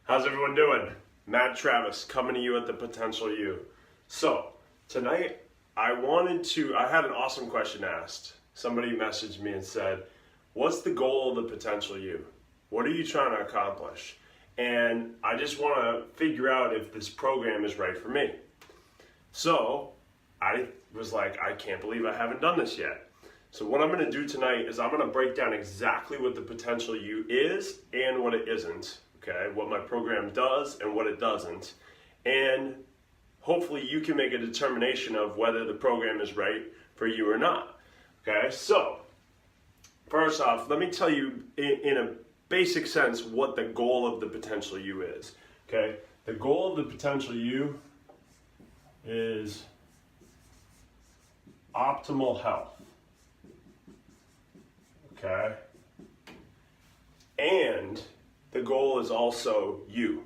How's everyone doing? Matt Travis coming to you at the Potential You. So tonight I had an awesome question asked. Somebody messaged me and said, what's the goal of the Potential You? What are you trying to accomplish? And I just want to figure out if this program is right for me. So I was like, I can't believe I haven't done this yet. So what I'm going to do tonight is I'm going to break down exactly what the Potential You is and what it isn't. Okay, what my program does and what it doesn't. And hopefully you can make a determination of whether the program is right for you or not. Okay, so first off, let me tell you in a basic sense what the goal of the Potential You is. Okay, the goal of the Potential You is optimal health. Okay, and the goal is also you.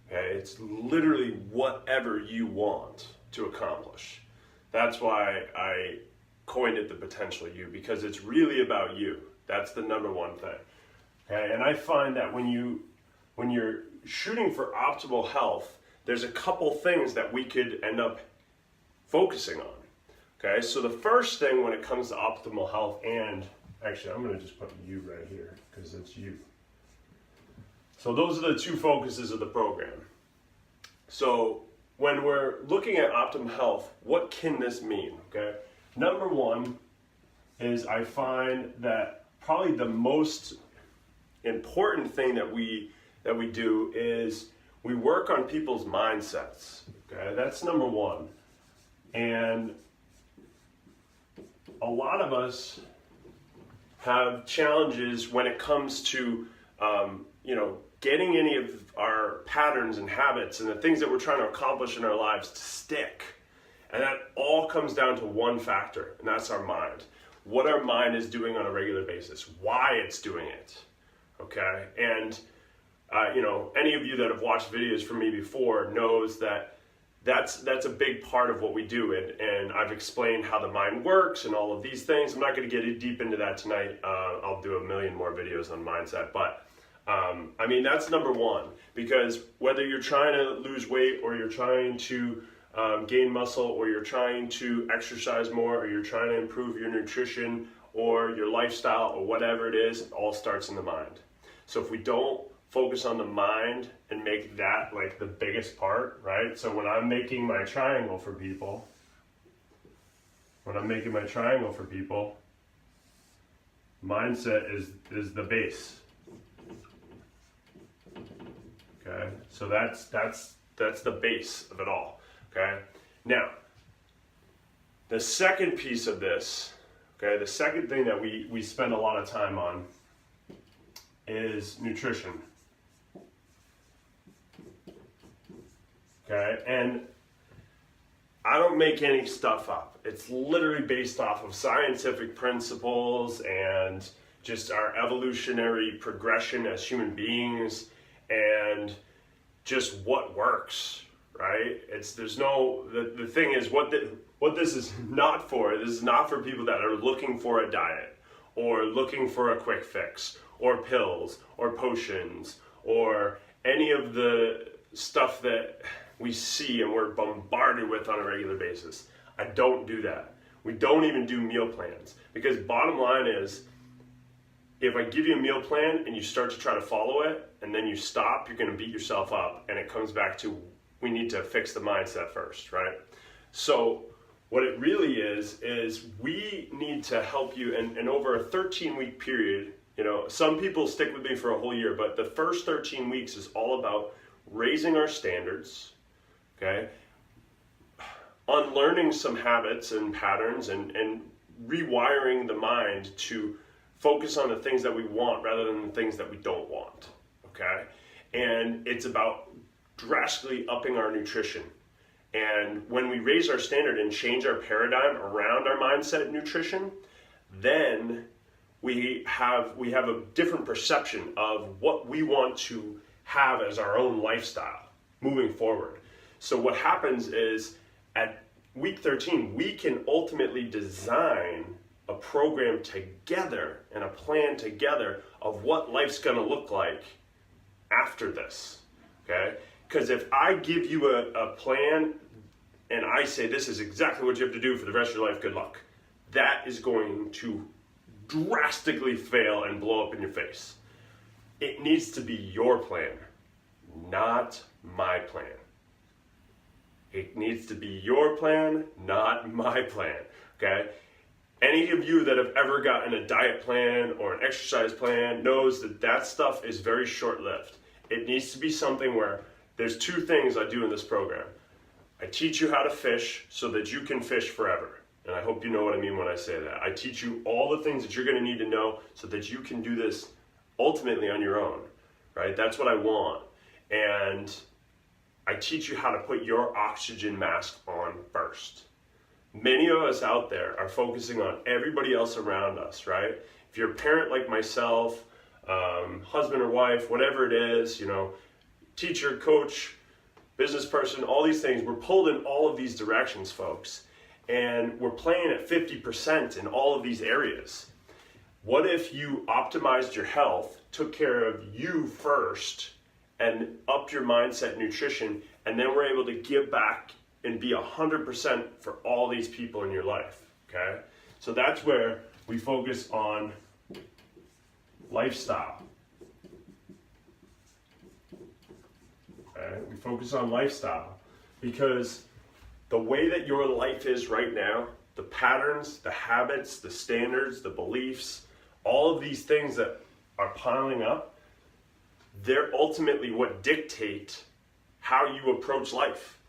Okay, it's literally whatever you want to accomplish. That's why I coined it the Potential You, because it's really about you. That's the number one thing. Okay, and I find that when you're shooting for optimal health, there's a couple things that we could end up focusing on. Okay, so the first thing when it comes to optimal health, and actually I'm going to just put you right here because it's you. So those are the two focuses of the program. So when we're looking at optimal health, what can this mean? Okay, number one is I find that probably the most important thing that we do is we work on people's mindsets. Okay, that's number one. And a lot of us have challenges when it comes to getting any of our patterns and habits and the things that we're trying to accomplish in our lives to stick. And that all comes down to one factor, and that's our mind. What our mind is doing on a regular basis, why it's doing it. Okay, and any of you that have watched videos from me before knows that that's a big part of what we do, and I've explained how the mind works and all of these things. I'm not going to get deep into that tonight. I'll do a million more videos on mindset, but that's number one, because whether you're trying to lose weight or you're trying to gain muscle or you're trying to exercise more or you're trying to improve your nutrition or your lifestyle or whatever it is, it all starts in the mind. So if we don't focus on the mind and make that like the biggest part, right? So when I'm making my triangle for people, mindset is the base. Okay, so that's the base of it all. Okay, now the second piece of this, okay, the second thing that we spend a lot of time on is nutrition. Okay, and I don't make any stuff up. It's literally based off of scientific principles and just our evolutionary progression as human beings and just what works, right? The thing is what this is not for. This is not for people that are looking for a diet or looking for a quick fix or pills or potions or any of the stuff that we see and we're bombarded with on a regular basis. I don't do that. We don't even do meal plans, because bottom line is, if I give you a meal plan and you start to try to follow it and then you stop, you're going to beat yourself up, and it comes back to we need to fix the mindset first, right? So what it really is we need to help you, and over a 13-week period, some people stick with me for a whole year, but the first 13 weeks is all about raising our standards, okay? Unlearning some habits and patterns and rewiring the mind to focus on the things that we want rather than the things that we don't want, okay? And it's about drastically upping our nutrition. And when we raise our standard and change our paradigm around our mindset and nutrition, then we have a different perception of what we want to have as our own lifestyle moving forward. So what happens is at week 13, we can ultimately design a program together and a plan together of what life's going to look like after this. okay? Because if I give you a plan and I say this is exactly what you have to do for the rest of your life, good luck, that is going to drastically fail and blow up in your face. It needs to be your plan, not my plan. It needs to be your plan, not my plan, okay? Any of you that have ever gotten a diet plan or an exercise plan knows that that stuff is very short-lived. It needs to be something where there's two things I do in this program. I teach you how to fish so that you can fish forever. And I hope you know what I mean when I say that. I teach you all the things that you're going to need to know so that you can do this ultimately on your own, right? That's what I want. And I teach you how to put your oxygen mask on first. Many of us out there are focusing on everybody else around us, right? If you're a parent like myself, husband or wife, whatever it is, teacher, coach, business person, all these things, we're pulled in all of these directions, folks. And we're playing at 50% in all of these areas. What if you optimized your health, took care of you first, and upped your mindset and nutrition, and then we're able to give back and be 100% for all these people in your life, okay? So that's where we focus on lifestyle. Okay? We focus on lifestyle because the way that your life is right now, the patterns, the habits, the standards, the beliefs, all of these things that are piling up, they're ultimately what dictate how you approach life.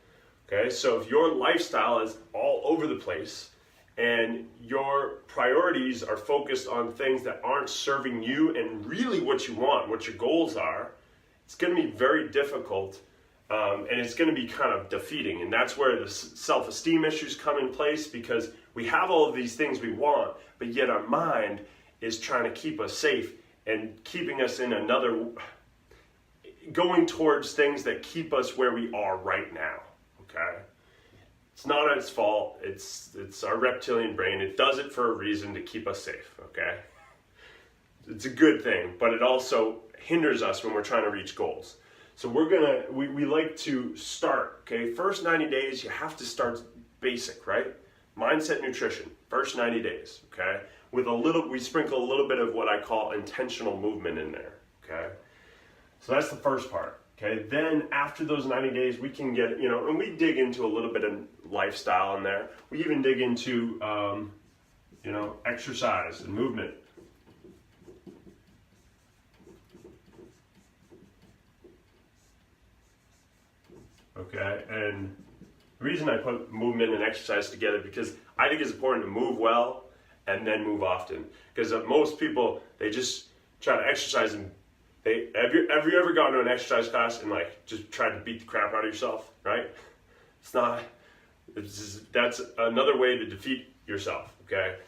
Okay, so if your lifestyle is all over the place and your priorities are focused on things that aren't serving you and really what you want, what your goals are, it's going to be very difficult and it's going to be kind of defeating. And that's where the self-esteem issues come in place, because we have all of these things we want, but yet our mind is trying to keep us safe and keeping us in another, going towards things that keep us where we are right now, okay? It's not its fault, it's our reptilian brain. It does it for a reason, to keep us safe, okay? It's a good thing, but it also hinders us when we're trying to reach goals. So we like to start, okay? First 90 days, you have to start basic, right? Mindset, nutrition, first 90 days, okay? We sprinkle a little bit of what I call intentional movement in there, okay? So that's the first part, okay? Then after those 90 days, we can get, and we dig into a little bit of lifestyle in there. We even dig into, exercise and movement. Okay, and the reason I put movement and exercise together, because I think it's important to move well and then move often. Because most people, they just try to exercise and have you ever gone to an exercise class and just tried to beat the crap out of yourself, right? That's another way to defeat yourself, okay?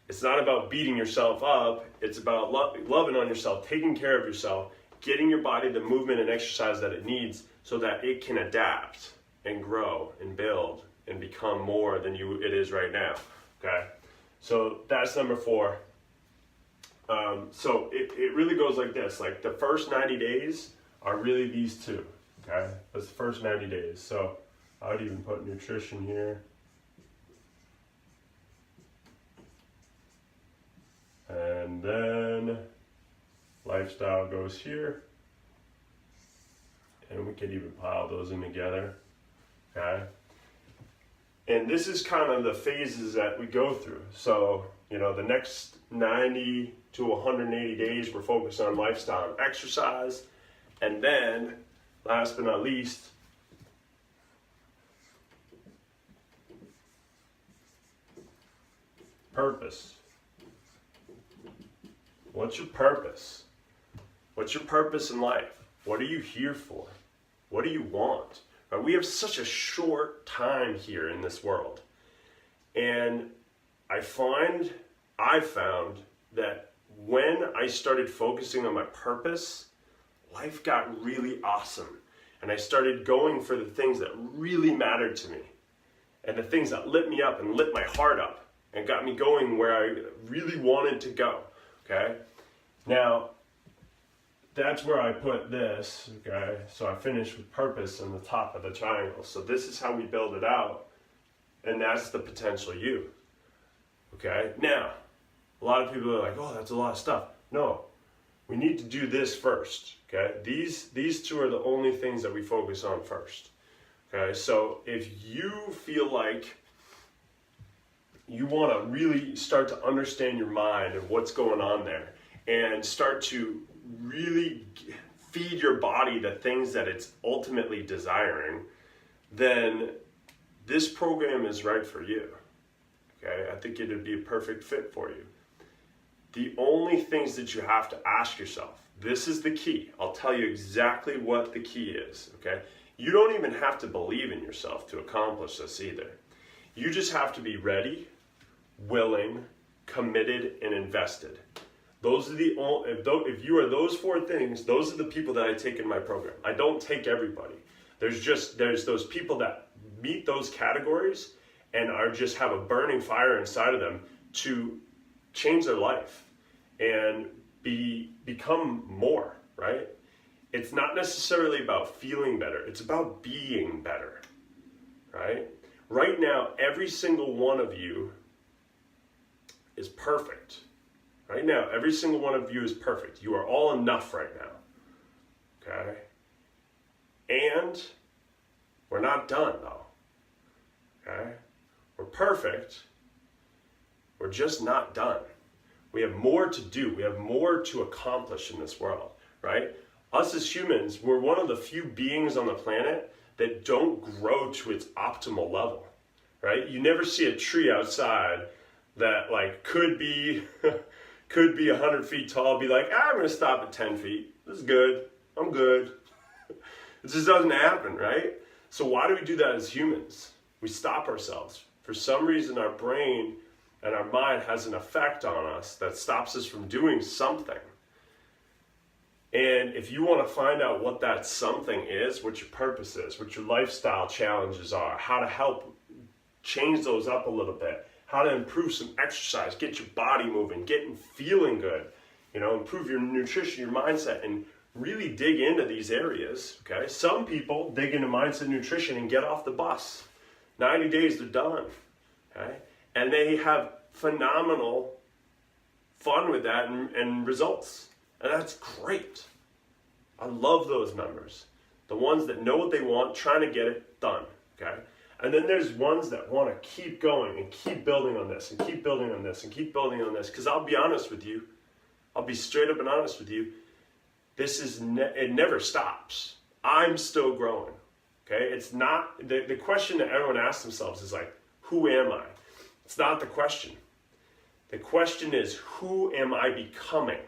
It's not about beating yourself up, it's about loving on yourself, taking care of yourself, getting your body the movement and exercise that it needs so that it can adapt and grow and build and become more than it is right now, okay? So that's number 4. So it really goes like this. Like the first 90 days are really these two, okay? That's the first 90 days. So I would even put nutrition here. And then lifestyle goes here. And we could even pile those in together, okay? And this is kind of the phases that we go through. So, the next 90 to 180 days, we're focused on lifestyle and exercise. And then, last but not least, purpose. What's your purpose? What's your purpose in life? What are you here for? What do you want? Right? We have such a short time here in this world. And I've found that when I started focusing on my purpose, life got really awesome. And I started going for the things that really mattered to me. And the things that lit me up and lit my heart up and got me going where I really wanted to go, okay? Now, that's where I put this, okay? So I finish with purpose in the top of the triangle. So this is how we build it out, and that's the potential you, okay? Now, a lot of people are like, oh, that's a lot of stuff. No, we need to do this first, okay? These two are the only things that we focus on first, okay? So if you feel like you want to really start to understand your mind and what's going on there, and start to really feed your body the things that it's ultimately desiring, then this program is right for you. Okay, I think it'd be a perfect fit for you. The only things that you have to ask yourself, this is the key. I'll tell you exactly what the key is, okay? You don't even have to believe in yourself to accomplish this either. You just have to be ready, willing, committed, and invested. Those are the only, if you are those four things, those are the people that I take in my program. I don't take everybody. There's those people that meet those categories and just have a burning fire inside of them to change their life and become more, right? It's not necessarily about feeling better. It's about being better, right? Right now, every single one of you is perfect. Right now, every single one of you is perfect. You are all enough right now, okay? And we're not done, though, okay? We're perfect. We're just not done. We have more to do. We have more to accomplish in this world, right? Us as humans, we're one of the few beings on the planet that don't grow to its optimal level, right? You never see a tree outside that like could be 100 feet tall, be like, I'm going to stop at 10 feet. This is good. I'm good. It just doesn't happen, right? So why do we do that as humans? We stop ourselves. For some reason, our brain and our mind has an effect on us that stops us from doing something. And if you want to find out what that something is, what your purpose is, what your lifestyle challenges are, how to help change those up a little bit, how to improve some exercise, get your body moving, getting feeling good, improve your nutrition, your mindset, and really dig into these areas, okay? Some people dig into mindset and nutrition and get off the bus. 90 days, they're done, okay? And they have phenomenal fun with that and results. And that's great. I love those members. The ones that know what they want, trying to get it done, okay? And then there's ones that want to keep going and keep building on this and keep building on this and keep building on this. Because I'll be honest with you, I'll be straight up and honest with you, it never stops. I'm still growing, okay? It's not, the question that everyone asks themselves is like, who am I? It's not the question. The question is, who am I becoming?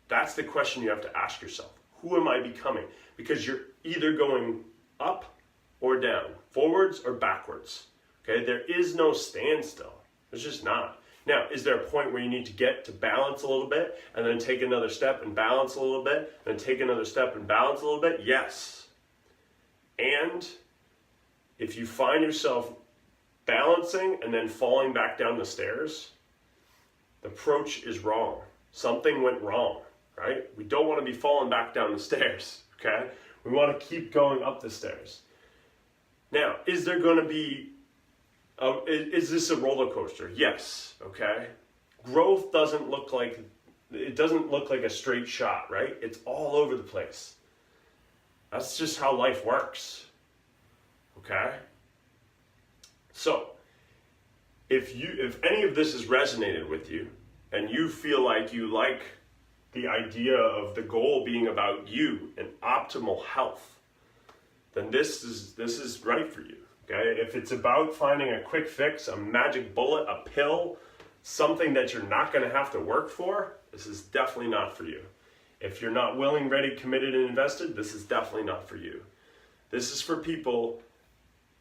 That's the question you have to ask yourself. Who am I becoming? Because you're either going up or down, forwards or backwards. Okay, there is no standstill. There's just not. Now, is there a point where you need to get to balance a little bit and then take another step and balance a little bit, and then take another step and balance a little bit? Yes. And if you find yourself balancing and then falling back down the stairs, the approach is wrong. Something went wrong, right? We don't want to be falling back down the stairs, okay? We want to keep going up the stairs. Now, is there going to be, is this a roller coaster? Yes, okay? Growth doesn't look like a straight shot, right? It's all over the place. That's just how life works, okay? So, if any of this has resonated with you, and you feel like you like the idea of the goal being about you and optimal health, then this is right for you, okay? If it's about finding a quick fix, a magic bullet, a pill, something that you're not going to have to work for, this is definitely not for you. If you're not willing, ready, committed, and invested, this is definitely not for you. This is for people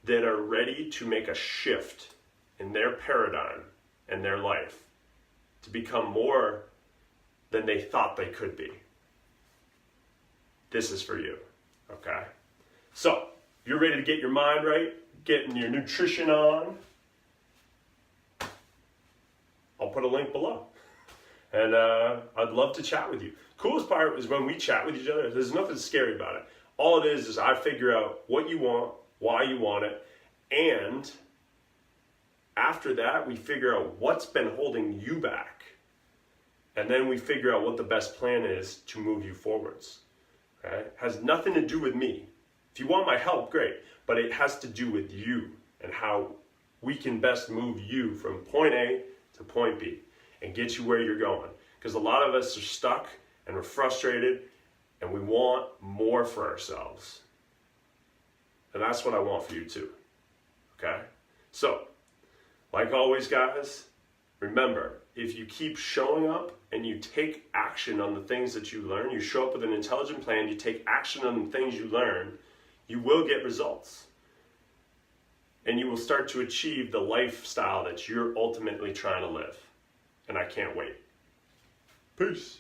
that are ready to make a shift in their paradigm and their life to become more than they thought they could be. This is for you, okay? So, you're ready to get your mind right, getting your nutrition on. I'll put a link below. And I'd love to chat with you. Coolest part is when we chat with each other, there's nothing scary about it. All it is I figure out what you want, why you want it, and after that, we figure out what's been holding you back. And then we figure out what the best plan is to move you forwards. Okay? It has nothing to do with me. If you want my help, great. But it has to do with you and how we can best move you from point A to point B and get you where you're going. Because a lot of us are stuck and we're frustrated and we want more for ourselves. And that's what I want for you too. Okay? So, like always, guys, remember, if you keep showing up and you take action on the things that you learn, you show up with an intelligent plan, you take action on the things you learn, you will get results. And you will start to achieve the lifestyle that you're ultimately trying to live. And I can't wait. Peace.